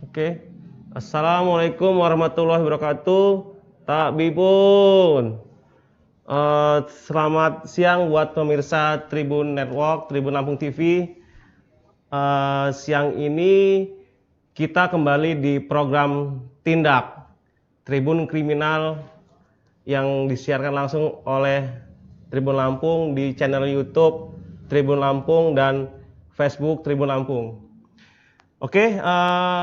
Oke. Assalamualaikum warahmatullahi wabarakatuh. Tak Bipun. Selamat siang buat pemirsa Tribun Network, Tribun Lampung TV. Siang ini kita kembali di program Tindak Tribun Kriminal yang disiarkan langsung oleh Tribun Lampung di channel YouTube Tribun Lampung dan Facebook Tribun Lampung. Oke,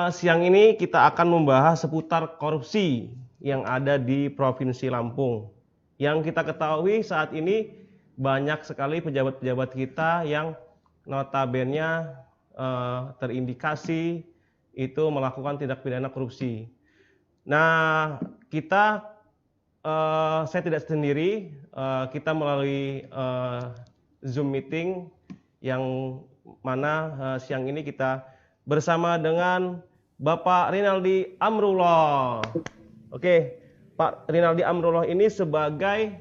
siang ini kita akan membahas seputar korupsi yang ada di Provinsi Lampung. Yang kita ketahui saat ini banyak sekali pejabat-pejabat kita yang notabene terindikasi itu melakukan tindak pidana korupsi. Nah, saya tidak sendiri, kita melalui Zoom meeting yang mana siang ini kita bersama dengan Bapak Rinaldi Amrullah. Oke, Pak Rinaldi Amrullah ini sebagai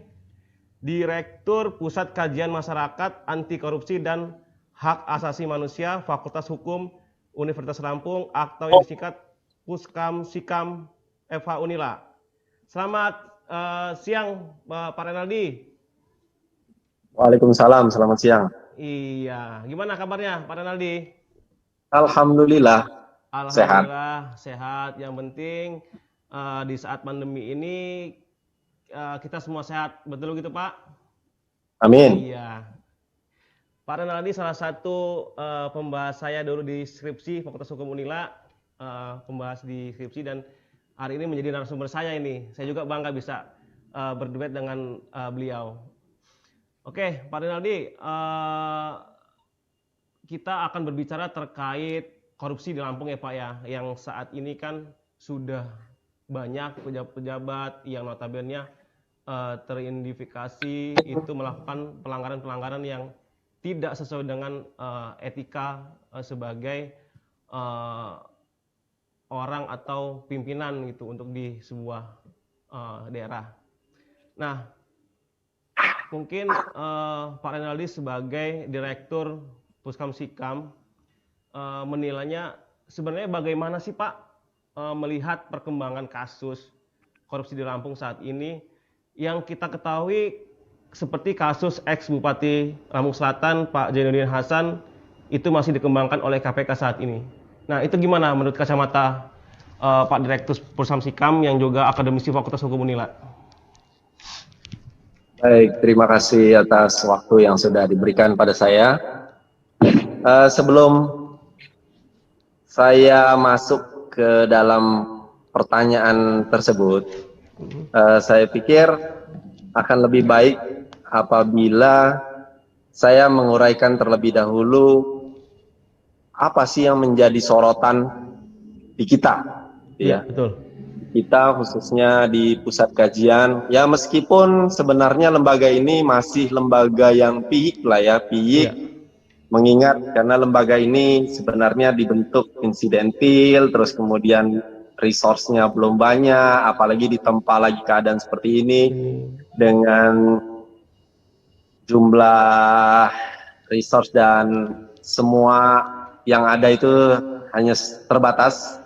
Direktur Pusat Kajian Masyarakat Anti Korupsi dan Hak Asasi Manusia Fakultas Hukum Universitas Lampung atau yang disingkat Puskam-Sikam FH Unila. Selamat siang Pak Rinaldi. Waalaikumsalam, selamat siang. Iya, gimana kabarnya Pak Rinaldi? Alhamdulillah, Alhamdulillah sehat. Yang penting di saat pandemi ini kita semua sehat, betul gitu Pak? amin. Iya. Pak Rinaldi salah satu pembahas saya dulu di skripsi Fakultas Hukum Unila, pembahas di skripsi dan hari ini menjadi narasumber saya ini. Saya juga bangga bisa berduet dengan beliau. Oke, Pak Rinaldi, kita akan berbicara terkait korupsi di Lampung ya Pak ya, yang saat ini kan sudah banyak pejabat-pejabat yang notabene teridentifikasi itu melakukan pelanggaran-pelanggaran yang tidak sesuai dengan etika sebagai orang atau pimpinan gitu untuk di sebuah daerah. Nah, mungkin Pak Rinaldi sebagai Direktur Puskam-Sikam menilainya sebenarnya bagaimana sih Pak melihat perkembangan kasus korupsi di Lampung saat ini yang kita ketahui seperti kasus ex Bupati Lampung Selatan Pak Zainuddin Hasan itu masih dikembangkan oleh KPK saat ini. Nah itu gimana menurut kacamata Pak Direktur Puskam-Sikam yang juga akademisi Fakultas Hukum Unila? Baik, terima kasih atas waktu yang sudah diberikan pada saya. Sebelum saya masuk ke dalam pertanyaan tersebut, saya pikir akan lebih baik apabila saya menguraikan terlebih dahulu apa sih yang menjadi sorotan di kita, Ya, betul. Kita khususnya di pusat kajian, ya meskipun sebenarnya lembaga ini masih lembaga yang piik lah ya, piik. Ya. Mengingat karena lembaga ini sebenarnya dibentuk insidentil, terus kemudian resource-nya belum banyak, apalagi ditempa lagi keadaan seperti ini dengan jumlah resource dan semua yang ada itu hanya terbatas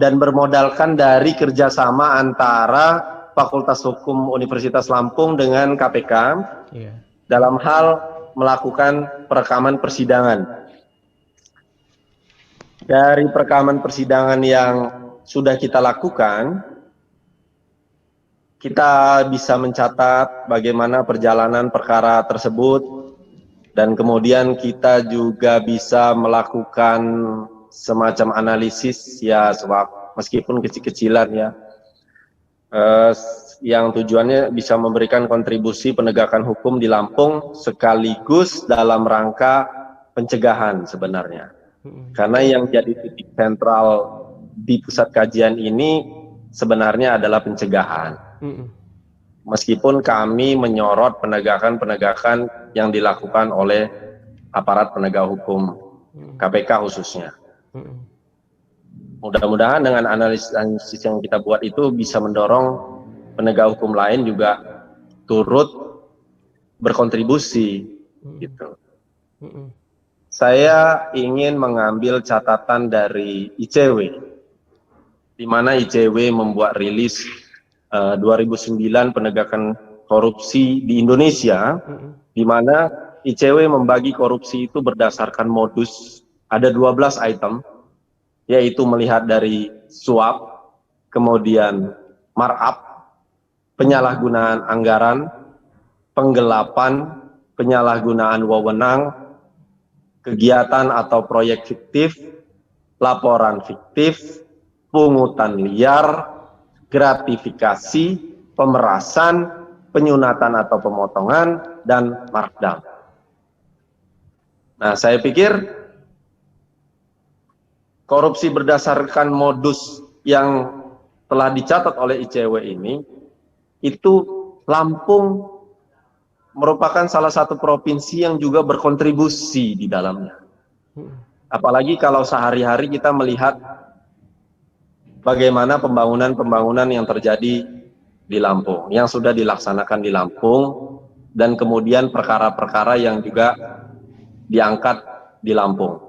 dan bermodalkan dari kerjasama antara Fakultas Hukum Universitas Lampung dengan KPK dalam hal melakukan perekaman persidangan. Dari perekaman persidangan yang sudah kita lakukan, kita bisa mencatat bagaimana perjalanan perkara tersebut dan kemudian kita juga bisa melakukan semacam analisis ya, meskipun kecil-kecilan ya, yang tujuannya bisa memberikan kontribusi penegakan hukum di Lampung sekaligus dalam rangka pencegahan sebenarnya. Karena yang jadi titik sentral di pusat kajian ini sebenarnya adalah pencegahan. Meskipun kami menyorot penegakan-penegakan yang dilakukan oleh aparat penegak hukum, KPK khususnya. Mudah-mudahan dengan analisis yang kita buat itu bisa mendorong penegak hukum lain juga turut berkontribusi gitu. Saya ingin mengambil catatan dari ICW di mana ICW membuat rilis 2009 penegakan korupsi di Indonesia, di mana ICW membagi korupsi itu berdasarkan modus. Ada 12 item, yaitu melihat dari suap, kemudian markup, penyalahgunaan anggaran, penggelapan, penyalahgunaan wewenang, kegiatan atau proyek fiktif, laporan fiktif, pungutan liar, gratifikasi, pemerasan, penyunatan atau pemotongan, dan markdown. Nah, saya pikir korupsi berdasarkan modus yang telah dicatat oleh ICW ini, itu Lampung merupakan salah satu provinsi yang juga berkontribusi di dalamnya. Apalagi kalau sehari-hari kita melihat bagaimana pembangunan-pembangunan yang terjadi di Lampung, yang sudah dilaksanakan di Lampung, dan kemudian perkara-perkara yang juga diangkat di Lampung,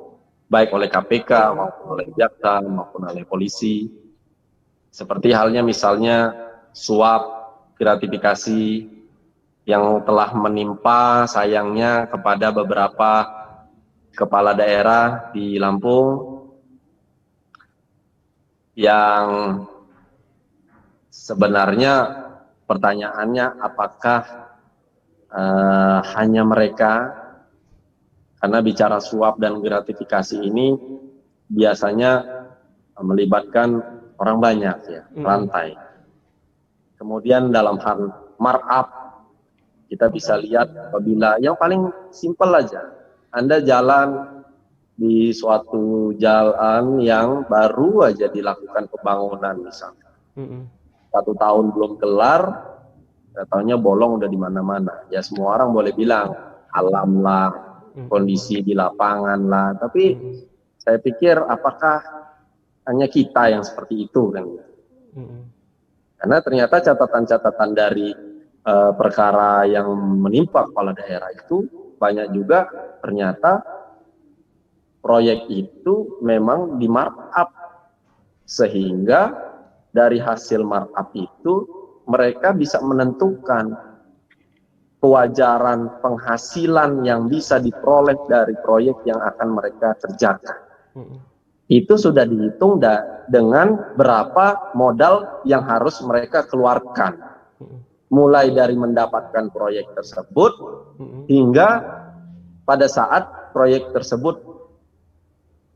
baik oleh KPK, maupun oleh jaksa, maupun oleh polisi. Seperti halnya misalnya suap, gratifikasi yang telah menimpa sayangnya kepada beberapa kepala daerah di Lampung, yang sebenarnya pertanyaannya apakah hanya mereka, karena bicara suap dan gratifikasi ini biasanya melibatkan orang banyak ya, rantai. Kemudian dalam hal markup, kita bisa lihat apabila yang paling simpel aja, Anda jalan di suatu jalan yang baru aja dilakukan pembangunan misalnya, 1 tahun belum kelar, katanya bolong udah di mana-mana. Ya semua orang boleh bilang alam lah, kondisi di lapangan lah. Tapi saya pikir apakah hanya kita yang seperti itu kan? Karena ternyata catatan-catatan dari perkara yang menimpa kepala daerah itu banyak juga ternyata proyek itu memang di markup, sehingga dari hasil markup itu mereka bisa menentukan kewajaran penghasilan yang bisa diperoleh dari proyek yang akan mereka kerjakan. Itu sudah dihitung dengan berapa modal yang harus mereka keluarkan, mulai dari mendapatkan proyek tersebut hingga pada saat proyek tersebut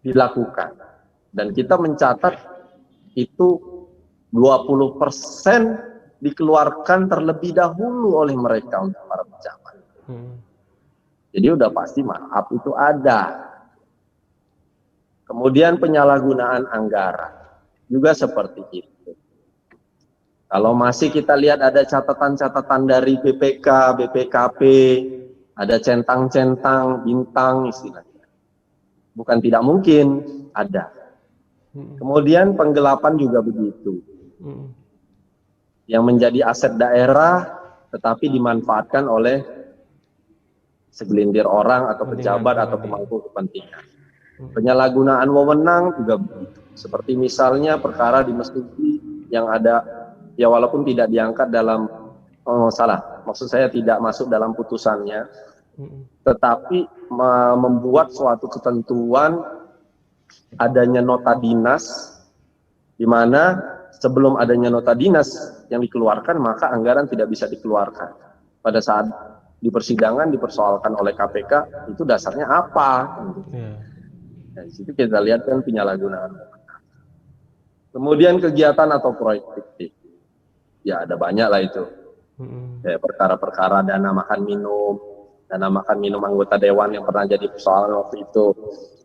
dilakukan. Dan kita mencatat itu 20% dikeluarkan terlebih dahulu oleh mereka untuk para pejabat. Jadi udah pasti markup itu ada. Kemudian penyalahgunaan anggaran juga seperti itu. Kalau masih kita lihat ada catatan-catatan dari BPK, BPKP, ada centang-centang, bintang istilahnya. Bukan tidak mungkin, ada. Kemudian penggelapan juga begitu. Yang menjadi aset daerah tetapi dimanfaatkan oleh segelintir orang atau pejabat atau pemangku kepentingan. Penyalahgunaan wewenang juga begitu. Seperti misalnya perkara di Masjid yang ada, ya walaupun tidak diangkat dalam, maksud saya tidak masuk dalam putusannya, tetapi membuat suatu ketentuan adanya nota dinas, di mana sebelum adanya nota dinas yang dikeluarkan, maka anggaran tidak bisa dikeluarkan. Pada saat di persidangan dipersoalkan oleh KPK, itu dasarnya apa? Nah, di situ kita lihat kan penyalahgunaan. Kemudian kegiatan atau proyek fiktif, ya ada banyak lah itu. Kayak perkara-perkara dana makan minum anggota dewan yang pernah jadi persoalan waktu itu.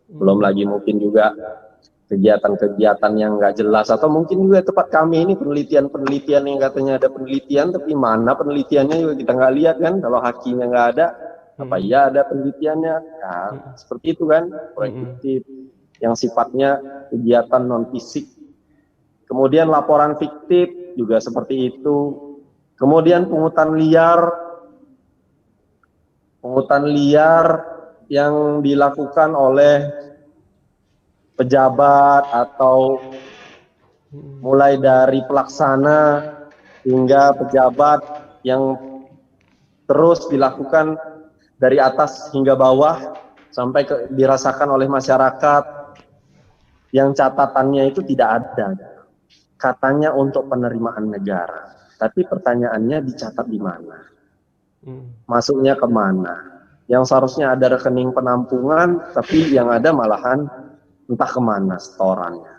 Belum lagi mungkin juga kegiatan-kegiatan yang nggak jelas, atau mungkin juga tempat kami ini penelitian-penelitian yang katanya ada penelitian, tapi mana penelitiannya juga kita nggak lihat kan. Kalau hakinya nggak ada, apa iya ada penelitiannya? Nah, seperti itu kan, proyek fiktif yang sifatnya kegiatan non fisik. Kemudian laporan fiktif juga seperti itu. Kemudian pungutan liar yang dilakukan oleh pejabat atau mulai dari pelaksana hingga pejabat yang terus dilakukan dari atas hingga bawah sampai dirasakan oleh masyarakat, yang catatannya itu tidak ada. Katanya untuk penerimaan negara, tapi pertanyaannya dicatat di mana? Masuknya kemana? Yang seharusnya ada rekening penampungan, tapi yang ada malahan entah kemana setorannya.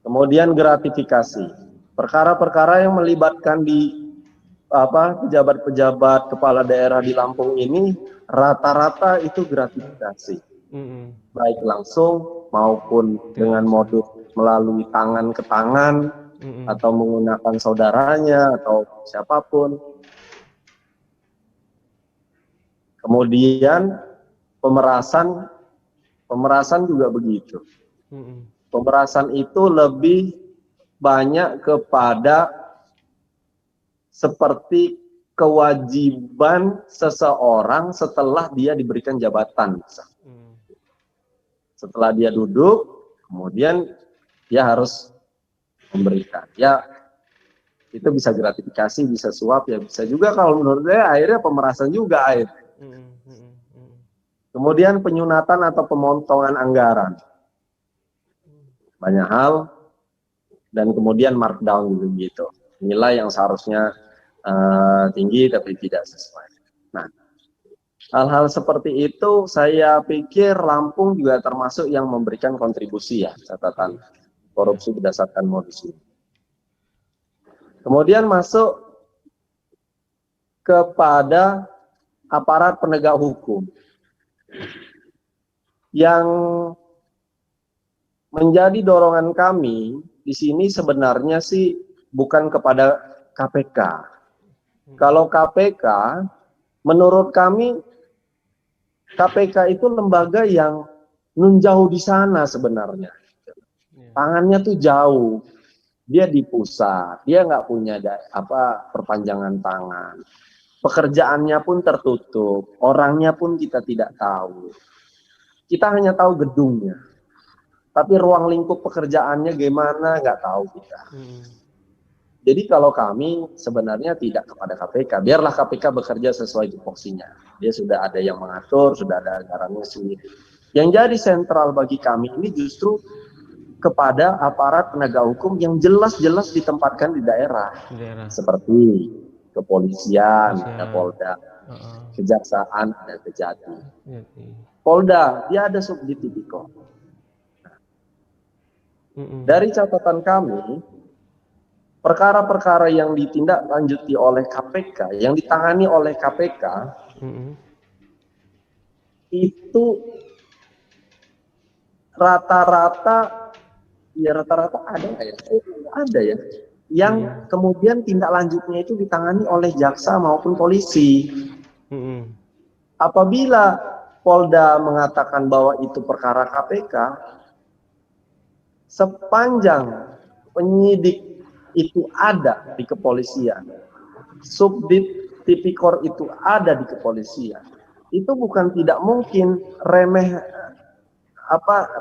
Kemudian gratifikasi, perkara-perkara yang melibatkan di pejabat-pejabat kepala daerah di Lampung ini rata-rata itu gratifikasi, baik langsung maupun dengan modus melalui tangan ke tangan atau menggunakan saudaranya atau siapapun. Kemudian pemerasan juga begitu. Pemerasan itu lebih banyak kepada seperti kewajiban seseorang setelah dia diberikan jabatan. Setelah dia duduk, kemudian dia harus memberikan. Ya, itu bisa gratifikasi, bisa suap, ya bisa juga kalau menurut saya akhirnya pemerasan juga akhirnya. Kemudian penyunatan atau pemotongan anggaran. Banyak hal, dan kemudian markdown gitu. Nilai yang seharusnya tinggi tapi tidak sesuai. Nah, hal-hal seperti itu saya pikir Lampung juga termasuk yang memberikan kontribusi ya, catatan korupsi berdasarkan modus ini. Kemudian masuk kepada aparat penegak hukum. Yang menjadi dorongan kami di sini sebenarnya sih bukan kepada KPK. Kalau KPK, menurut kami KPK itu lembaga yang nun jauh di sana sebenarnya. Tangannya tuh jauh, dia di pusat, dia nggak punya perpanjangan tangan. Pekerjaannya pun tertutup, orangnya pun kita tidak tahu. Kita hanya tahu gedungnya, tapi ruang lingkup pekerjaannya gimana nggak tahu kita. Jadi kalau kami sebenarnya tidak kepada KPK, biarlah KPK bekerja sesuai tupoksinya. Dia sudah ada yang mengatur, sudah ada anggarannya sendiri. Yang jadi sentral bagi kami ini justru kepada aparat penegak hukum yang jelas-jelas ditempatkan di daerah. Seperti kepolisian, ada Polda, kejaksaan, ada Kejati. Polda, dia ada Subdit Tipikor. Dari catatan kami, perkara-perkara yang ditindaklanjuti oleh KPK, yang ditangani oleh KPK, itu rata-rata ada ya, yang kemudian tindak lanjutnya itu ditangani oleh jaksa maupun polisi. Apabila Polda mengatakan bahwa itu perkara KPK, sepanjang penyidik itu ada di kepolisian, Subdit Tipikor itu ada di kepolisian, itu bukan tidak mungkin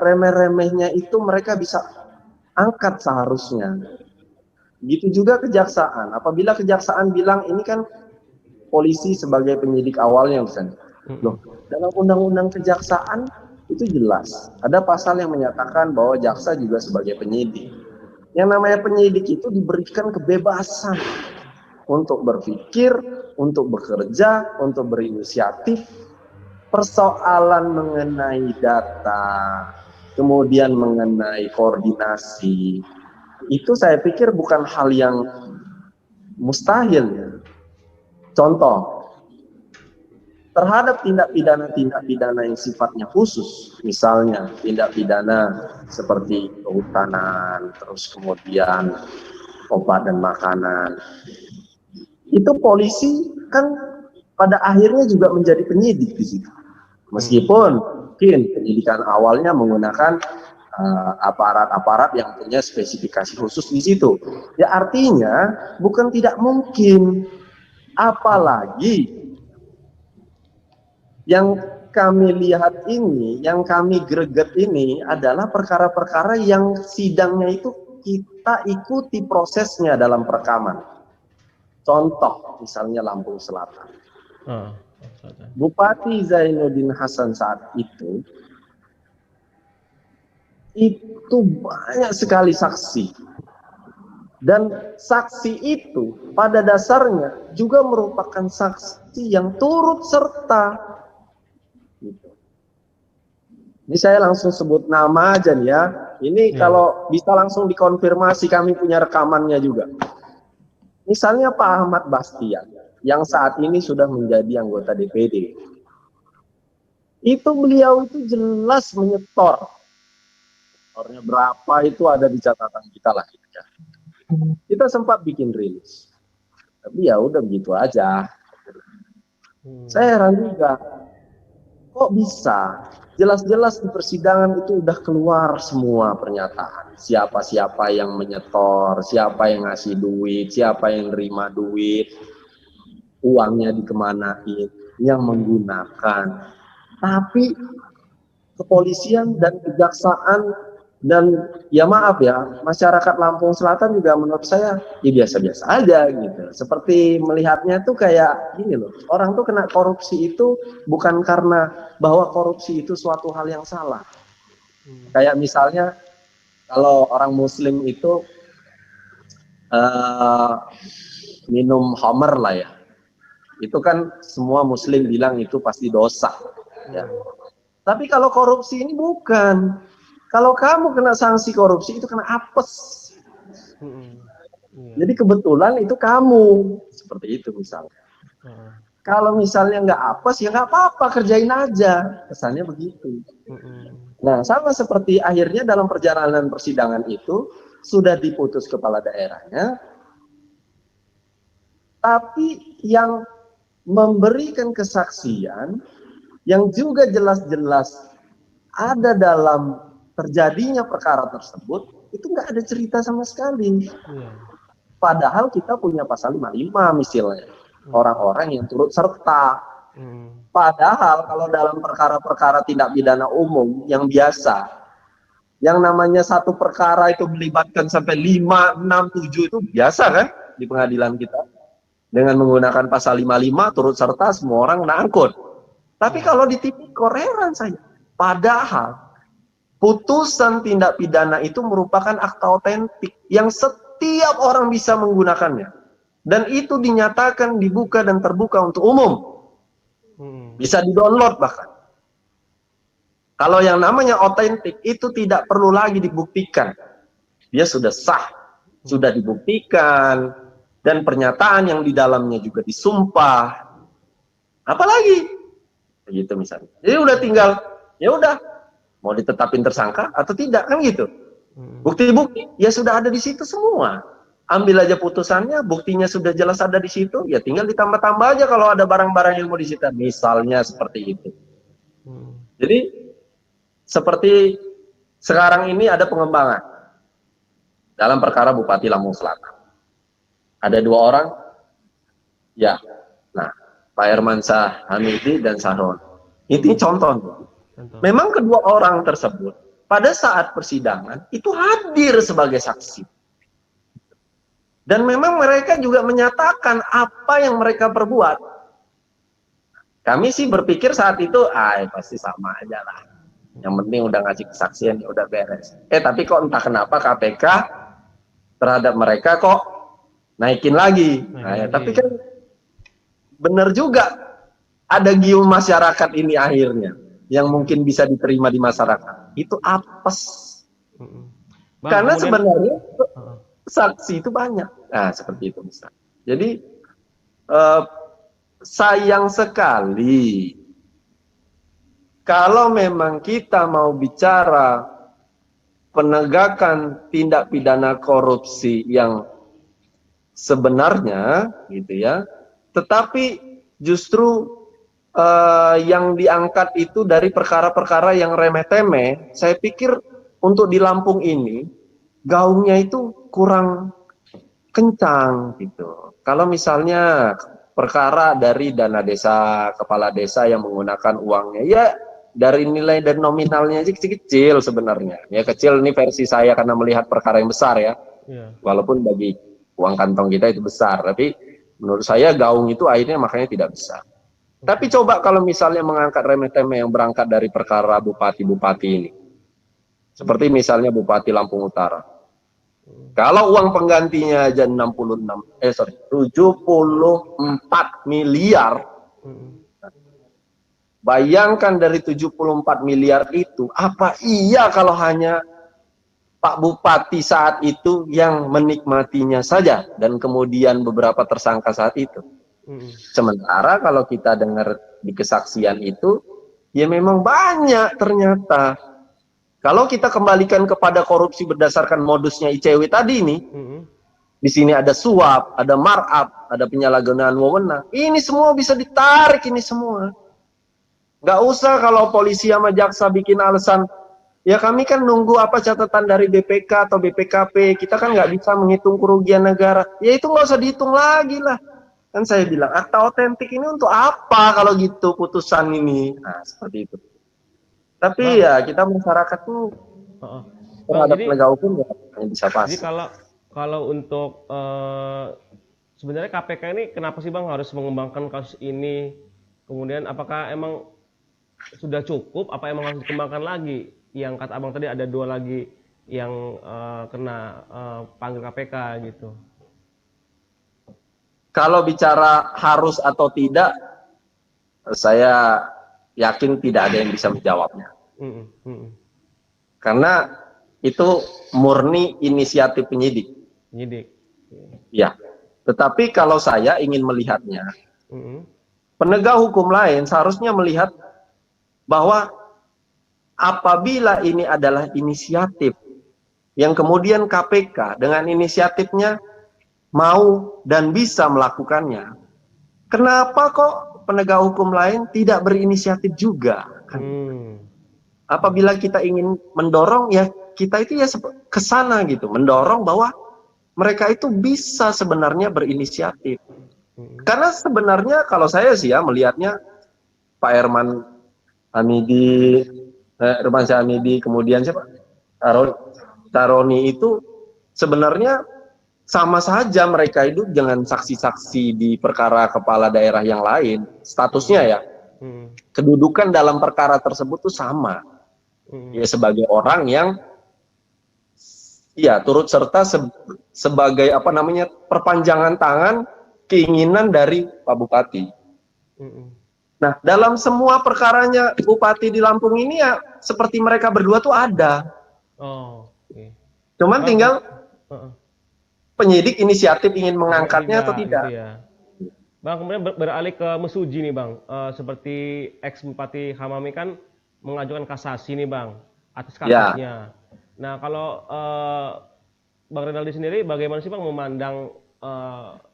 remeh-remehnya itu mereka bisa angkat seharusnya. Gitu juga kejaksaan. Apabila kejaksaan bilang ini kan polisi sebagai penyidik awalnya misalnya. Loh, dalam undang-undang kejaksaan itu jelas ada pasal yang menyatakan bahwa jaksa juga sebagai penyidik. Yang namanya penyidik itu diberikan kebebasan untuk berpikir, untuk bekerja, untuk berinisiatif. Persoalan mengenai data, kemudian mengenai koordinasi, itu saya pikir bukan hal yang mustahil ya. Contoh, terhadap tindak pidana yang sifatnya khusus, misalnya tindak pidana seperti kehutanan, terus kemudian obat dan makanan, itu polisi kan pada akhirnya juga menjadi penyidik di situ. Meskipun mungkin penyidikan awalnya menggunakan aparat-aparat yang punya spesifikasi khusus di situ. Ya artinya bukan tidak mungkin, apalagi yang kami lihat ini, yang kami greget ini adalah perkara-perkara yang sidangnya itu kita ikuti prosesnya dalam perekaman. Contoh, misalnya Lampung Selatan. Bupati Zainuddin Hasan saat itu banyak sekali saksi. Dan saksi itu pada dasarnya juga merupakan saksi yang turut serta. Gitu. Ini saya langsung sebut nama aja nih ya. Ini kalau bisa langsung dikonfirmasi, kami punya rekamannya juga. Misalnya Pak Ahmad Bastian, yang saat ini sudah menjadi anggota DPD. Itu beliau itu jelas menyetor. Nyetornya berapa itu ada di catatan kita lah. Gitu ya. Kita sempat bikin rilis. Tapi ya udah begitu aja. Saya heran juga. Kok bisa? Jelas-jelas di persidangan itu udah keluar semua pernyataan. Siapa-siapa yang menyetor, siapa yang ngasih duit, siapa yang nerima duit, uangnya dikemanain, yang menggunakan. Tapi kepolisian dan kejaksaan dan ya maaf ya, masyarakat Lampung Selatan juga menurut saya ya biasa-biasa aja gitu. Seperti melihatnya tuh kayak gini loh, orang tuh kena korupsi itu bukan karena bahwa korupsi itu suatu hal yang salah. Kayak misalnya kalau orang Muslim itu minum Homer lah ya, itu kan semua Muslim bilang itu pasti dosa. Ya. Tapi kalau korupsi ini bukan. Kalau kamu kena sanksi korupsi itu kena apes. Jadi kebetulan itu kamu seperti itu misalnya. Kalau misalnya nggak apes ya nggak apa-apa, kerjain aja. Kesannya begitu. Nah sama seperti akhirnya dalam perjalanan persidangan itu sudah diputus kepala daerahnya, tapi yang memberikan kesaksian yang juga jelas-jelas ada dalam terjadinya perkara tersebut, itu nggak ada cerita sama sekali. Padahal kita punya pasal 55 misalnya, orang-orang yang turut serta. Padahal kalau dalam perkara-perkara tindak pidana umum yang biasa, yang namanya satu perkara itu melibatkan sampai 5, 6, 7 itu biasa kan di pengadilan kita. Dengan menggunakan pasal 55 turut serta semua orang nangkut. Tapi kalau di tipikor heran saya. Padahal putusan tindak pidana itu merupakan akta otentik yang setiap orang bisa menggunakannya. Dan itu dinyatakan dibuka dan terbuka untuk umum. Bisa di-download bahkan. Kalau yang namanya otentik itu tidak perlu lagi dibuktikan. Dia sudah sah, sudah dibuktikan, dan pernyataan yang di dalamnya juga disumpah. Apalagi? Begitu misalnya. Jadi udah tinggal, ya udah, mau ditetapin tersangka atau tidak kan gitu. Bukti-bukti ya sudah ada di situ semua. Ambil aja putusannya, buktinya sudah jelas ada di situ, ya tinggal ditambah-tambah aja kalau ada barang-barang yang mau disita. Misalnya seperti itu. Jadi seperti sekarang ini ada pengembangan dalam perkara Bupati Lampung Selatan. Ada 2 orang, ya. Nah, Pak Hermansyah Hamidi dan Sahron. Ini contoh. Memang kedua orang tersebut pada saat persidangan itu hadir sebagai saksi. Dan memang mereka juga menyatakan apa yang mereka perbuat. Kami sih berpikir saat itu, pasti sama aja lah. Yang penting udah ngasih kesaksian, ya udah beres. Tapi kok entah kenapa KPK terhadap mereka kok naikin lagi. Tapi kan benar juga ada gium masyarakat ini akhirnya yang mungkin bisa diterima di masyarakat. Itu apes. Karena sebenarnya saksi itu banyak. Nah, seperti itu misalnya. Jadi sayang sekali kalau memang kita mau bicara penegakan tindak pidana korupsi yang sebenarnya gitu ya, tetapi justru yang diangkat itu dari perkara-perkara yang remeh-temeh. Saya pikir untuk di Lampung ini gaungnya itu kurang kencang gitu. Kalau misalnya perkara dari dana desa, kepala desa yang menggunakan uangnya. Ya, dari nilai dan nominalnya aja kecil-kecil sebenarnya. Ya kecil ini versi saya karena melihat perkara yang besar ya. Walaupun bagi uang kantong kita itu besar, tapi menurut saya gaung itu akhirnya makanya tidak besar. Tapi coba kalau misalnya mengangkat remeh-temeh yang berangkat dari perkara bupati-bupati ini. Seperti misalnya Bupati Lampung Utara. Kalau uang penggantinya aja 74 miliar. Bayangkan dari 74 miliar itu, apa iya kalau hanya Pak Bupati saat itu yang menikmatinya saja dan kemudian beberapa tersangka saat itu. Sementara kalau kita dengar di kesaksian itu, ya memang banyak ternyata. Kalau kita kembalikan kepada korupsi berdasarkan modusnya ICW tadi nih, di sini ada suap, ada markup, ada penyalahgunaan wewenang. Ini semua bisa ditarik ini semua. Nggak usah kalau polisi sama jaksa bikin alasan, ya kami kan nunggu apa catatan dari BPK atau BPKP, kita kan nggak bisa menghitung kerugian negara. Ya itu nggak usah dihitung lagi lah. Kan saya bilang, akta otentik ini untuk apa kalau gitu putusan ini? Nah, seperti itu. Tapi ya kita masyarakat tuh terhadap penegak hukum ya bisa pas. Jadi kalau untuk sebenarnya KPK ini kenapa sih Bang harus mengembangkan kasus ini? Kemudian apakah emang sudah cukup? Apa emang harus dikembangkan lagi? Yang kata Abang tadi ada 2 lagi yang kena panggil KPK gitu. Kalau bicara harus atau tidak, saya yakin tidak ada yang bisa menjawabnya. Karena itu murni inisiatif penyidik. Ya. Tetapi kalau saya ingin melihatnya, penegak hukum lain seharusnya melihat bahwa apabila ini adalah inisiatif yang kemudian KPK dengan inisiatifnya mau dan bisa melakukannya, kenapa kok penegak hukum lain tidak berinisiatif juga? Apabila kita ingin mendorong, ya kita itu ya ke sana gitu, mendorong bahwa mereka itu bisa sebenarnya berinisiatif. Karena sebenarnya kalau saya sih ya melihatnya Pak Herman Hamidi, Irmansyah Hamidi, kemudian siapa? Taroni itu sebenarnya sama saja mereka itu dengan saksi-saksi di perkara kepala daerah yang lain, statusnya ya, kedudukan dalam perkara tersebut tuh sama, ya sebagai orang yang, ya turut serta sebagai apa namanya perpanjangan tangan keinginan dari Pak Bupati. Nah dalam semua perkaranya Bupati di Lampung ini ya seperti mereka berdua tuh ada, cuman tinggal penyidik inisiatif ingin mengangkatnya atau tidak. Gitu ya. Bang, kemudian beralih ke Mesuji nih Bang, seperti ex Bupati Hamami kan mengajukan kasasi nih Bang atas kasusnya. Ya. Nah kalau Bang Renaldi sendiri bagaimana sih Bang memandang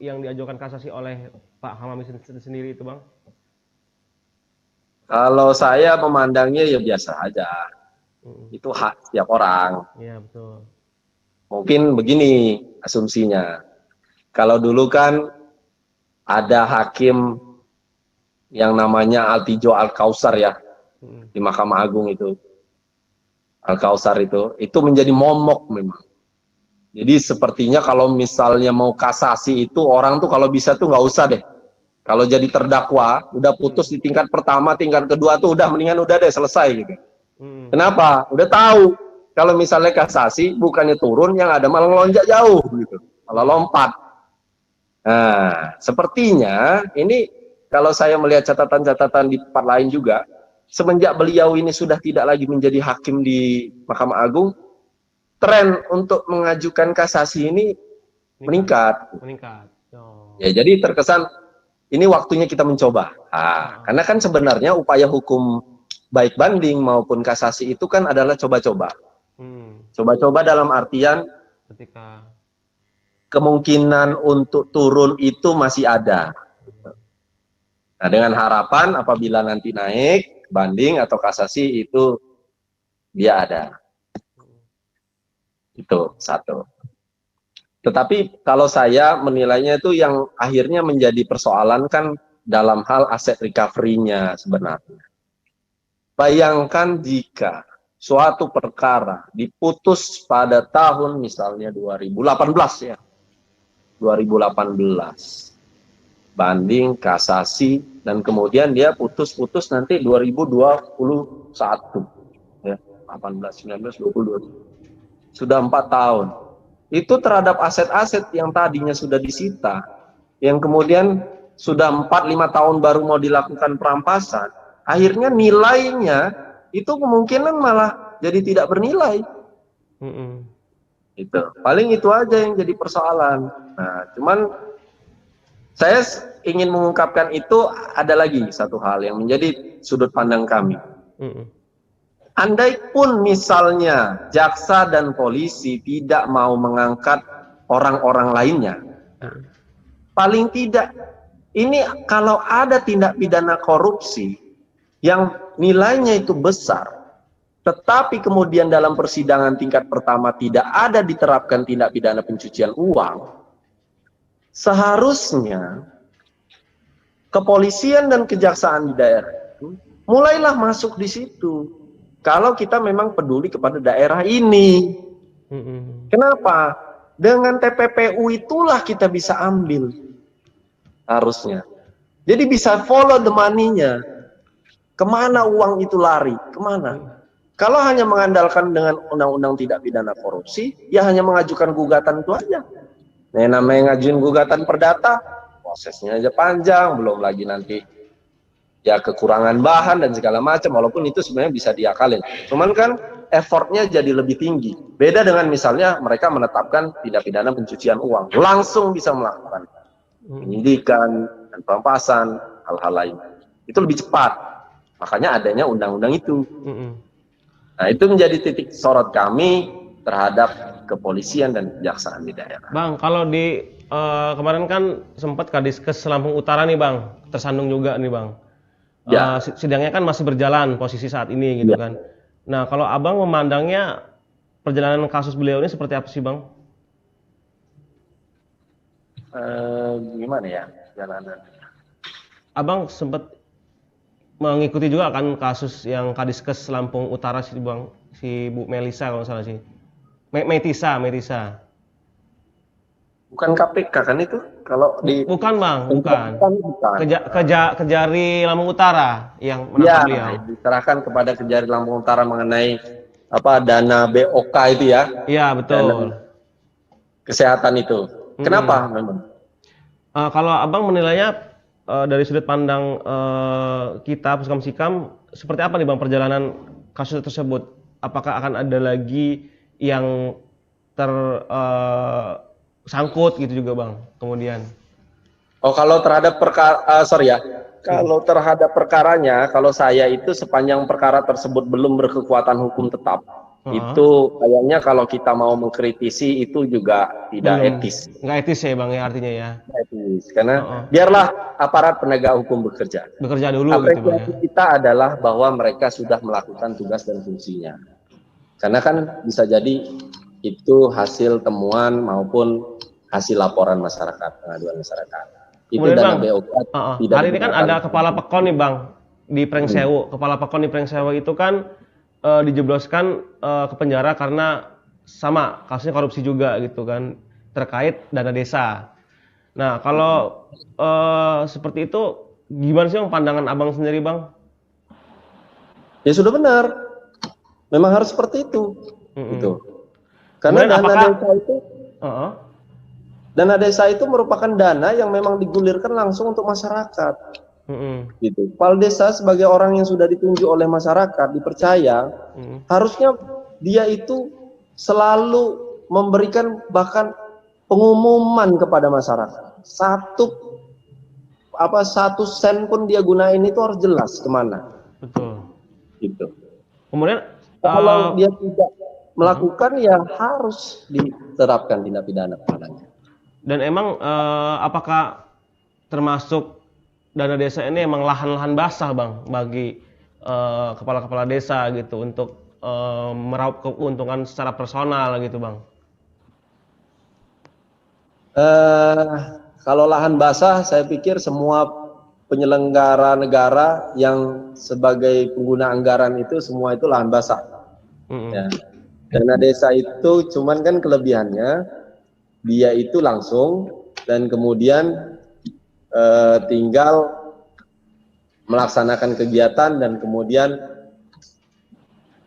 yang diajukan kasasi oleh Pak Hamami sendiri itu Bang? Kalau saya memandangnya ya biasa aja, itu hak setiap orang. Iya betul. Mungkin begini asumsinya, kalau dulu kan ada hakim yang namanya Altijo Alkausar ya, di Mahkamah Agung itu, Alkausar itu menjadi momok memang. Jadi sepertinya kalau misalnya mau kasasi itu orang tuh kalau bisa tuh nggak usah deh. Kalau jadi terdakwa, udah putus di tingkat pertama, tingkat kedua tuh udah mendingan udah deh selesai gitu. Kenapa? Udah tahu. Kalau misalnya kasasi bukannya turun, yang ada malah melonjak jauh gitu, malah lompat. Nah, sepertinya ini kalau saya melihat catatan-catatan di tempat lain juga, semenjak beliau ini sudah tidak lagi menjadi hakim di Mahkamah Agung, tren untuk mengajukan kasasi ini meningkat. Ya, jadi terkesan ini waktunya kita mencoba. Karena kan sebenarnya upaya hukum baik banding maupun kasasi itu kan adalah coba-coba. Coba-coba dalam artian ketika kemungkinan untuk turun itu masih ada. Nah, dengan harapan apabila nanti naik banding atau kasasi itu dia ada. Itu satu. Tetapi kalau saya menilainya itu yang akhirnya menjadi persoalan kan dalam hal aset recovery-nya sebenarnya. Bayangkan jika suatu perkara diputus pada tahun misalnya 2018 ya, 2018, banding, kasasi, dan kemudian dia putus-putus nanti 2021, ya, 18, 19, 20, sudah 4 tahun. Itu terhadap aset-aset yang tadinya sudah disita, yang kemudian sudah 4-5 tahun baru mau dilakukan perampasan, akhirnya nilainya itu kemungkinan malah jadi tidak bernilai. Itu paling itu aja yang jadi persoalan. Nah, cuman saya ingin mengungkapkan itu ada lagi satu hal yang menjadi sudut pandang kami. Andai pun misalnya jaksa dan polisi tidak mau mengangkat orang-orang lainnya, paling tidak ini kalau ada tindak pidana korupsi yang nilainya itu besar, tetapi kemudian dalam persidangan tingkat pertama tidak ada diterapkan tindak pidana pencucian uang, seharusnya kepolisian dan kejaksaan di daerah itu mulailah masuk di situ. Kalau kita memang peduli kepada daerah ini. Kenapa? Dengan TPPU itulah kita bisa ambil. Harusnya. Jadi bisa follow the money-nya. Kemana uang itu lari? Kemana? Kalau hanya mengandalkan dengan undang-undang tidak pidana korupsi, ya hanya mengajukan gugatan itu aja. Nah, namanya ngajuin gugatan perdata, prosesnya aja panjang, belum lagi nanti ya kekurangan bahan dan segala macam, walaupun itu sebenarnya bisa diakalin. Cuman kan effortnya jadi lebih tinggi. Beda dengan misalnya mereka menetapkan tindak pidana pencucian uang, langsung bisa melakukan penyidikan dan perampasan, hal-hal lain. Itu lebih cepat. Makanya adanya undang-undang itu. Nah, itu menjadi titik sorot kami terhadap kepolisian dan kejaksaan di daerah. Bang, kalau di kemarin kan sempat Kadiskes Lampung Utara nih Bang, tersandung juga nih Bang. Ya. Sidangnya kan masih berjalan posisi saat ini gitu kan. Nah, kalau Abang memandangnya perjalanan kasus beliau ini seperti apa sih Bang? Gimana ya jalanan? Abang sempat mengikuti juga kan kasus yang Kadiskes Lampung Utara sih Bang, si Bu Melisa kalau salah sih. Metisa. Bukan KPK kan itu? Kalau di bukan Bang, bukan. Kejari Lampung Utara yang menangkap beliau. Ya, diserahkan kepada Kejari Lampung Utara mengenai apa dana BOK itu ya? Iya, betul. Dana kesehatan itu. Kenapa memang? Kalau Abang menilainya dari sudut pandang kita Puskam Sikam seperti apa nih Bang perjalanan kasus tersebut? Apakah akan ada lagi yang sangkut gitu juga Bang kemudian? Oh, kalau terhadap perkara, kalau terhadap perkaranya, kalau saya itu sepanjang perkara tersebut belum berkekuatan hukum tetap, itu kayaknya kalau kita mau mengkritisi itu juga tidak etis. Nggak etis ya Bang ya artinya ya? Nggak etis, karena biarlah aparat penegak hukum bekerja. Bekerja dulu apresiasi gitu Bang ya? Kita adalah bahwa mereka sudah melakukan tugas dan fungsinya. Karena kan bisa jadi itu hasil temuan maupun hasil laporan masyarakat, pengaduan masyarakat. Itu kemudian dana Bang, BOK hari ini kan ada kepala pekon nih Bang di Prengsewu. Kepala pekon di Prengsewu itu kan dijebloskan ke penjara karena sama kasusnya korupsi juga gitu kan terkait dana desa. Nah kalau seperti itu gimana sih Bang pandangan Abang sendiri Bang? Ya sudah benar, memang harus seperti itu. Gitu. Karena dana desa itu merupakan dana yang memang digulirkan langsung untuk masyarakat. Gitu. Kepala desa sebagai orang yang sudah ditunjuk oleh masyarakat, dipercaya, harusnya dia itu selalu memberikan bahkan pengumuman kepada masyarakat. Satu sen pun dia gunain itu harus jelas kemana. Betul. Gitu. Kemudian kalau dia tidak melakukan ya harus diterapkan tindak pidana padanya. Dan emang apakah termasuk dana desa ini emang lahan-lahan basah Bang bagi kepala-kepala desa gitu untuk meraup keuntungan secara personal gitu Bang? Eh, Kalau lahan basah, saya pikir semua penyelenggara negara yang sebagai pengguna anggaran itu semua itu lahan basah. Ya. Dana desa itu cuman kan kelebihannya dia itu langsung dan kemudian tinggal melaksanakan kegiatan dan kemudian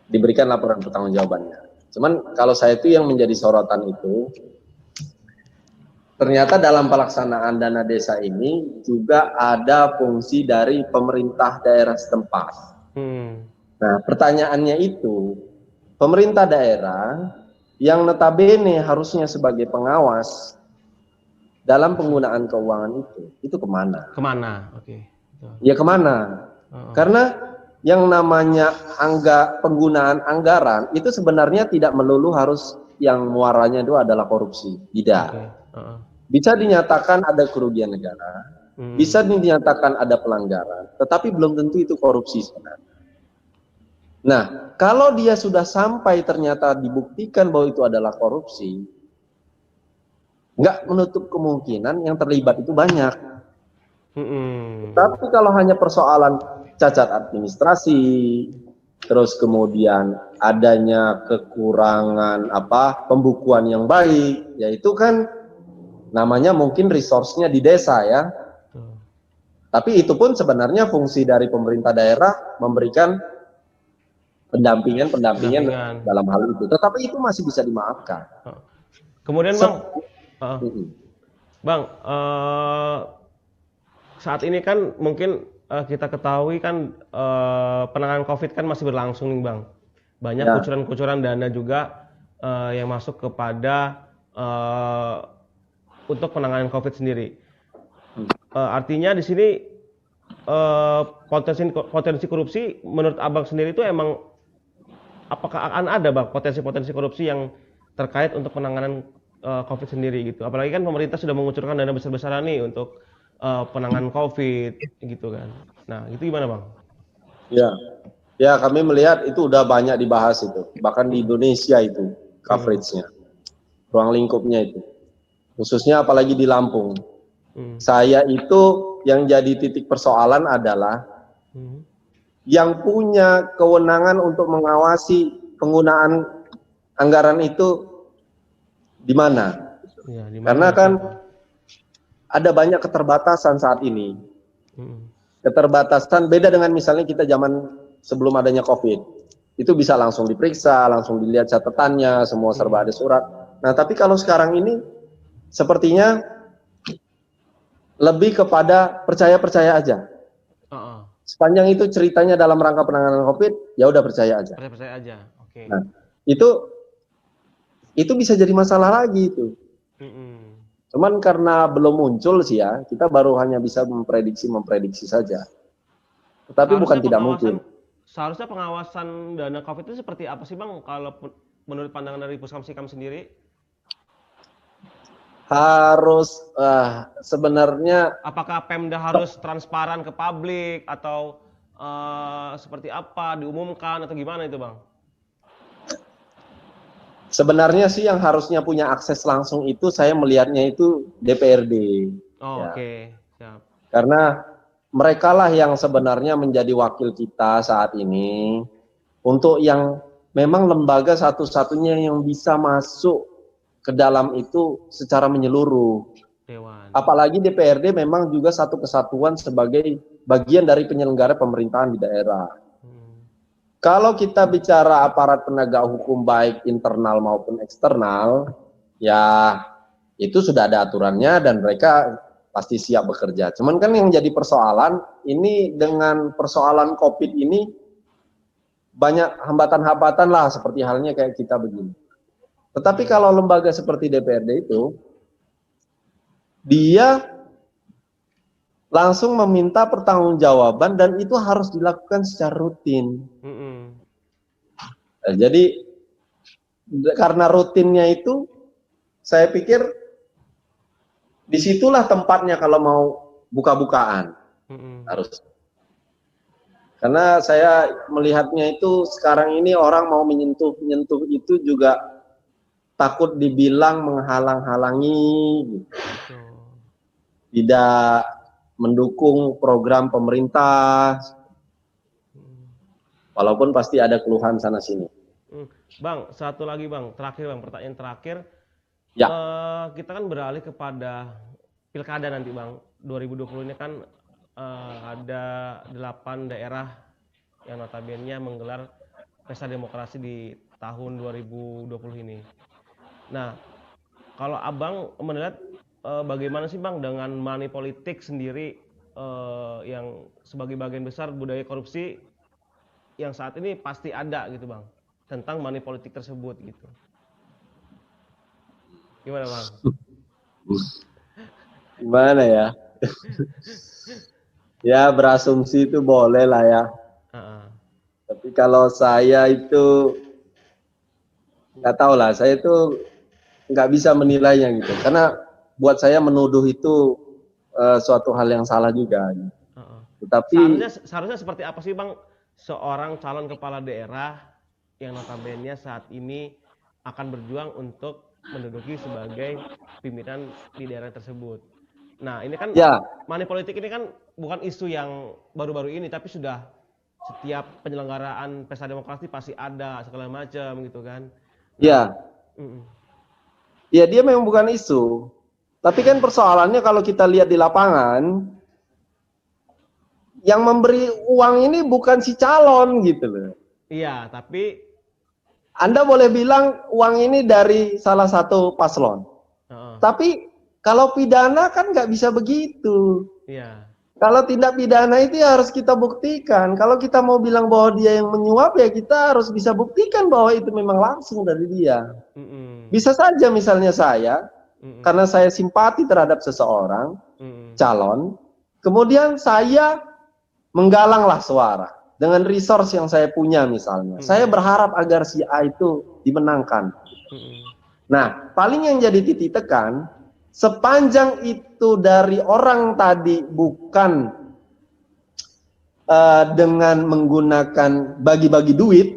diberikan laporan pertanggungjawabannya. Cuman kalau saya itu yang menjadi sorotan itu ternyata dalam pelaksanaan dana desa ini juga ada fungsi dari pemerintah daerah setempat. Nah, pertanyaannya itu, pemerintah daerah yang notabene harusnya sebagai pengawas dalam penggunaan keuangan itu kemana? Kemana? Oke. Ya kemana? Karena yang namanya penggunaan anggaran itu sebenarnya tidak melulu harus yang muaranya itu adalah korupsi. Tidak. Bisa dinyatakan ada kerugian negara, bisa dinyatakan ada pelanggaran, tetapi belum tentu itu korupsi sebenarnya. Nah, kalau dia sudah sampai ternyata dibuktikan bahwa itu adalah korupsi, nggak menutup kemungkinan yang terlibat itu banyak. Tapi kalau hanya persoalan cacat administrasi, terus kemudian adanya kekurangan pembukuan yang baik, yaitu kan namanya mungkin resource-nya di desa ya. Tapi itu pun sebenarnya fungsi dari pemerintah daerah memberikan pendampingan dalam hal itu. Tetapi itu masih bisa dimaafkan. Kemudian Bang, saat ini kan mungkin kita ketahui kan penanganan COVID kan masih berlangsung nih Bang. Banyak kucuran-kucuran dana juga yang masuk kepada untuk penanganan COVID sendiri. Artinya di sini potensi korupsi menurut Abang sendiri itu emang apakah akan ada Bang potensi-potensi korupsi yang terkait untuk penanganan COVID sendiri gitu. Apalagi kan pemerintah sudah mengucurkan dana besar-besaran nih untuk penanganan COVID gitu kan. Nah, itu gimana Bang? Ya kami melihat itu udah banyak dibahas itu. Bahkan di Indonesia itu coverage-nya, ruang lingkupnya itu. Khususnya apalagi di Lampung. Saya itu yang jadi titik persoalan adalah yang punya kewenangan untuk mengawasi penggunaan anggaran itu di mana? Karena kan ada banyak keterbatasan saat ini. Keterbatasan beda dengan misalnya kita zaman sebelum adanya COVID. Itu bisa langsung diperiksa, langsung dilihat catatannya, semua serba ada surat. Nah, tapi kalau sekarang ini sepertinya lebih kepada percaya-percaya aja. Sepanjang itu ceritanya dalam rangka penanganan COVID, ya udah percaya aja. Percaya aja. Oke. Nah, itu bisa jadi masalah lagi itu. Cuman karena belum muncul sih ya, kita baru hanya bisa memprediksi saja. Tetapi bukan tidak mungkin. Seharusnya pengawasan dana COVID itu seperti apa sih Bang kalau menurut pandangan dari Puskamsikam sendiri? Harus sebenarnya apakah Pemda harus transparan ke publik atau seperti apa diumumkan atau gimana itu Bang? Sebenarnya sih yang harusnya punya akses langsung itu saya melihatnya itu DPRD. Oke. Siap. Karena mereka lah yang sebenarnya menjadi wakil kita saat ini untuk yang memang lembaga satu-satunya yang bisa masuk ke dalam itu secara menyeluruh. Dewan. Apalagi DPRD memang juga satu kesatuan sebagai bagian dari penyelenggara pemerintahan di daerah. Kalau kita bicara aparat penegak hukum baik internal maupun eksternal, ya itu sudah ada aturannya dan mereka pasti siap bekerja. Cuman kan yang jadi persoalan, ini dengan persoalan COVID ini banyak hambatan-hambatan lah seperti halnya kayak kita begini. Tetapi kalau lembaga seperti DPRD itu, dia langsung meminta pertanggungjawaban dan itu harus dilakukan secara rutin. Jadi karena rutinnya itu, saya pikir disitulah tempatnya kalau mau buka-bukaan harus. Karena saya melihatnya itu sekarang ini orang mau menyentuh itu juga takut dibilang menghalang-halangi, gitu. Tidak mendukung program pemerintah, walaupun pasti ada keluhan sana sini. Bang, satu lagi Bang, terakhir Bang, pertanyaan terakhir. Ya. Kita kan beralih kepada pilkada nanti Bang. 2020 ini kan ada 8 daerah yang notabene menggelar pesta demokrasi di tahun 2020 ini. Nah, kalau Abang melihat bagaimana sih Bang dengan money politik sendiri yang sebagai bagian besar budaya korupsi yang saat ini pasti ada gitu Bang, tentang money politik tersebut gitu. Gimana Bang? Gimana ya? Ya berasumsi itu boleh lah ya. Tapi kalau saya itu nggak tahu lah, saya itu nggak bisa menilainya gitu. Karena buat saya menuduh itu suatu hal yang salah juga. Tetapi seharusnya seperti apa sih Bang seorang calon kepala daerah yang notabene saat ini akan berjuang untuk menduduki sebagai pimpinan di daerah tersebut. Nah ini kan money politik ini kan bukan isu yang baru-baru ini, tapi sudah setiap penyelenggaraan pesta demokrasi pasti ada segala macam gitu kan. Ya, ya dia memang bukan isu. Tapi kan persoalannya kalau kita lihat di lapangan, yang memberi uang ini bukan si calon gitu loh. Iya, tapi Anda boleh bilang uang ini dari salah satu paslon. Tapi kalau pidana kan nggak bisa begitu. Iya. Kalau tindak pidana itu ya harus kita buktikan. Kalau kita mau bilang bahwa dia yang menyuap, ya kita harus bisa buktikan bahwa itu memang langsung dari dia. Bisa saja misalnya saya, karena saya simpati terhadap seseorang, calon, kemudian saya menggalanglah suara dengan resource yang saya punya misalnya. Saya berharap agar si A itu dimenangkan. Nah, paling yang jadi titik tekan, sepanjang itu dari orang tadi bukan dengan menggunakan bagi-bagi duit,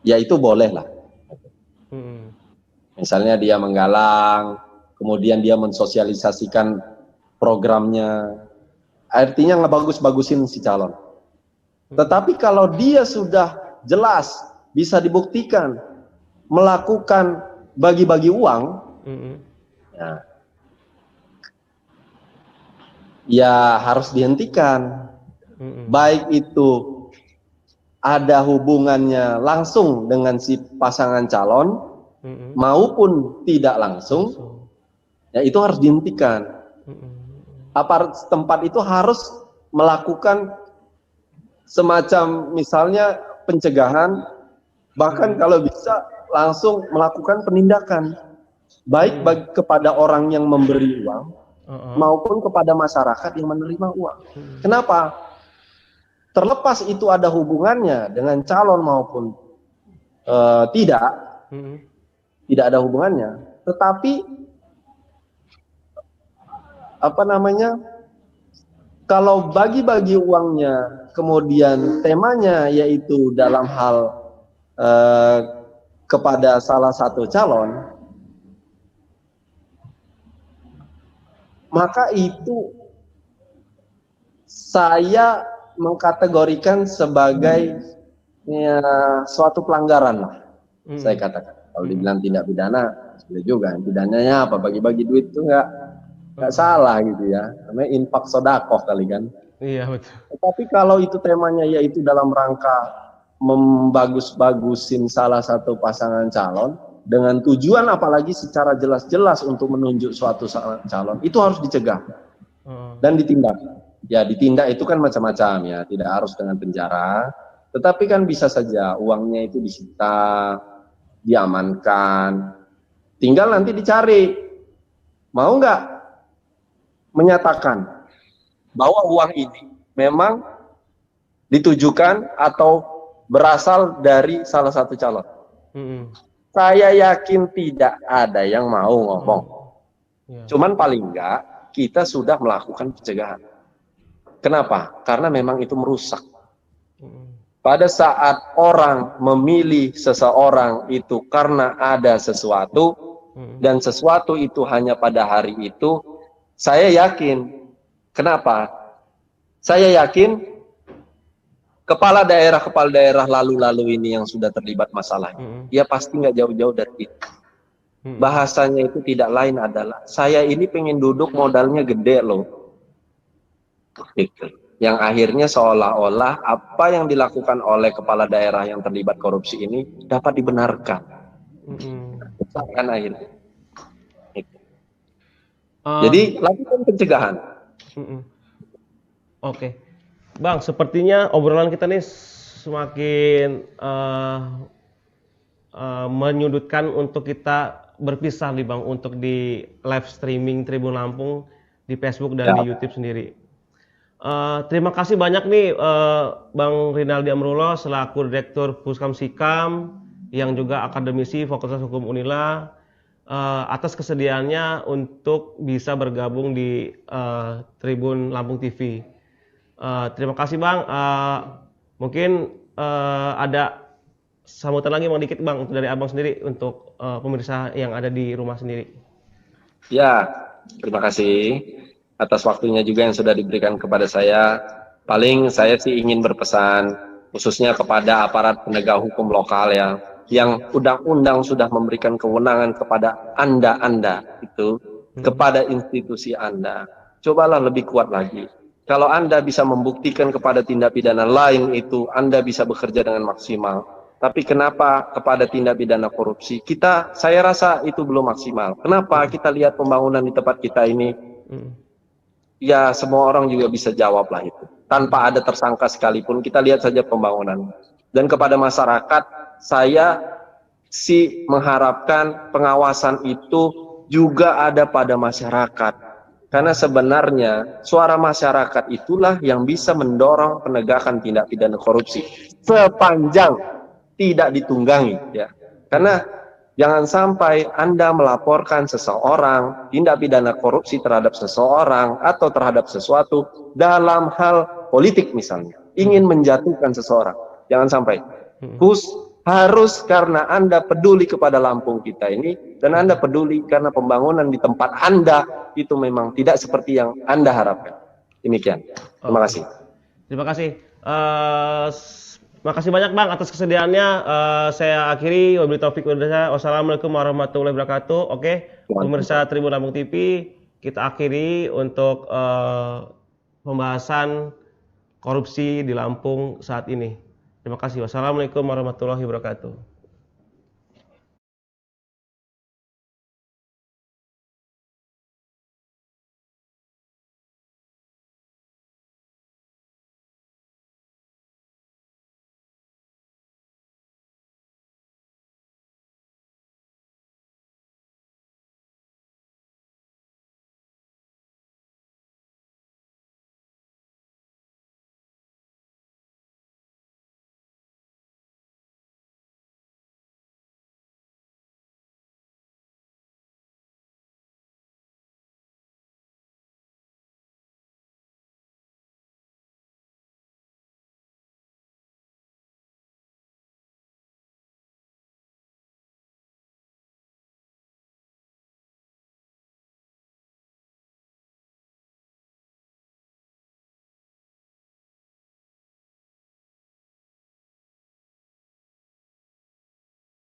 ya itu boleh lah. Misalnya dia menggalang, kemudian dia mensosialisasikan programnya, artinya ngebagus-bagusin si calon. Tetapi kalau dia sudah jelas bisa dibuktikan melakukan bagi-bagi uang, ya harus dihentikan. Baik itu ada hubungannya langsung dengan si pasangan calon maupun tidak langsung, ya itu harus dihentikan. Aparat setempat itu harus melakukan semacam misalnya pencegahan, bahkan kalau bisa langsung melakukan penindakan, baik kepada orang yang memberi uang maupun kepada masyarakat yang menerima uang. Kenapa? Terlepas itu ada hubungannya dengan calon maupun tidak ada hubungannya, tetapi kalau bagi-bagi uangnya kemudian temanya yaitu dalam hal kepada salah satu calon, maka itu saya mengkategorikan sebagai suatu pelanggaran lah. Saya katakan, kalau dibilang tindak pidana sudah juga, pidananya apa, bagi-bagi duit itu nggak salah gitu ya, namanya infak sodakoh kali kan. Iya betul. Tapi kalau itu temanya yaitu dalam rangka membagus-bagusin salah satu pasangan calon dengan tujuan apalagi secara jelas-jelas untuk menunjuk suatu calon, itu harus dicegah dan ditindak. Ya ditindak itu kan macam-macam ya, tidak harus dengan penjara, tetapi kan bisa saja uangnya itu disita, diamankan, tinggal nanti dicari mau nggak menyatakan bahwa uang ini memang ditujukan atau berasal dari salah satu calon. Saya yakin tidak ada yang mau ngomong. Cuman paling enggak kita sudah melakukan pencegahan. Kenapa? Karena memang itu merusak. pada saat orang memilih seseorang itu karena ada sesuatu, dan sesuatu itu hanya pada hari itu, saya yakin. Kenapa? Saya yakin kepala daerah lalu-lalu ini yang sudah terlibat masalah, dia pasti nggak jauh-jauh dari itu. Bahasanya itu tidak lain adalah, saya ini pengen duduk modalnya gede loh. Gitu. Yang akhirnya seolah-olah apa yang dilakukan oleh kepala daerah yang terlibat korupsi ini dapat dibenarkan. Kan akhirnya. Gitu. Jadi lakukan pencegahan. Oke. Bang, sepertinya obrolan kita nih semakin menyudutkan untuk kita berpisah nih Bang, untuk di live streaming Tribun Lampung di Facebook dan di YouTube sendiri. Terima kasih banyak nih Bang Rinaldi Amrullah selaku Direktur Puskam Sikam yang juga akademisi Fakultas Hukum Unila atas kesediaannya untuk bisa bergabung di Tribun Lampung TV. Terima kasih Bang. Mungkin ada sambutan lagi Bang dikit Bang dari Abang sendiri untuk pemirsa yang ada di rumah sendiri. Ya, terima kasih atas waktunya juga yang sudah diberikan kepada saya. Paling saya sih ingin berpesan khususnya kepada aparat penegak hukum lokal ya, yang undang-undang sudah memberikan kewenangan kepada Anda itu, kepada institusi Anda. Cobalah lebih kuat lagi. Kalau Anda bisa membuktikan kepada tindak pidana lain itu, Anda bisa bekerja dengan maksimal. Tapi kenapa kepada tindak pidana korupsi saya rasa itu belum maksimal. Kenapa? Kita lihat pembangunan di tempat kita ini. Ya, semua orang juga bisa jawab lah itu. Tanpa ada tersangka sekalipun, kita lihat saja pembangunan. Dan kepada masyarakat, saya sih mengharapkan pengawasan itu juga ada pada masyarakat. Karena sebenarnya suara masyarakat itulah yang bisa mendorong penegakan tindak pidana korupsi. Sepanjang tidak ditunggangi, ya. Karena jangan sampai Anda melaporkan seseorang tindak pidana korupsi terhadap seseorang atau terhadap sesuatu dalam hal politik misalnya, ingin menjatuhkan seseorang. Jangan sampai. Harus karena Anda peduli kepada Lampung kita ini, dan Anda peduli karena pembangunan di tempat Anda itu memang tidak seperti yang Anda harapkan. Demikian. Terima kasih. Terima kasih. Makasih banyak Bang atas kesediaannya. Saya akhiri. Wabillahi taufiq wal hidayah. Wassalamualaikum warahmatullahi wabarakatuh. Oke, pemirsa Tribun Lampung TV, kita akhiri untuk pembahasan korupsi di Lampung saat ini. Terima kasih. Wassalamualaikum warahmatullahi wabarakatuh.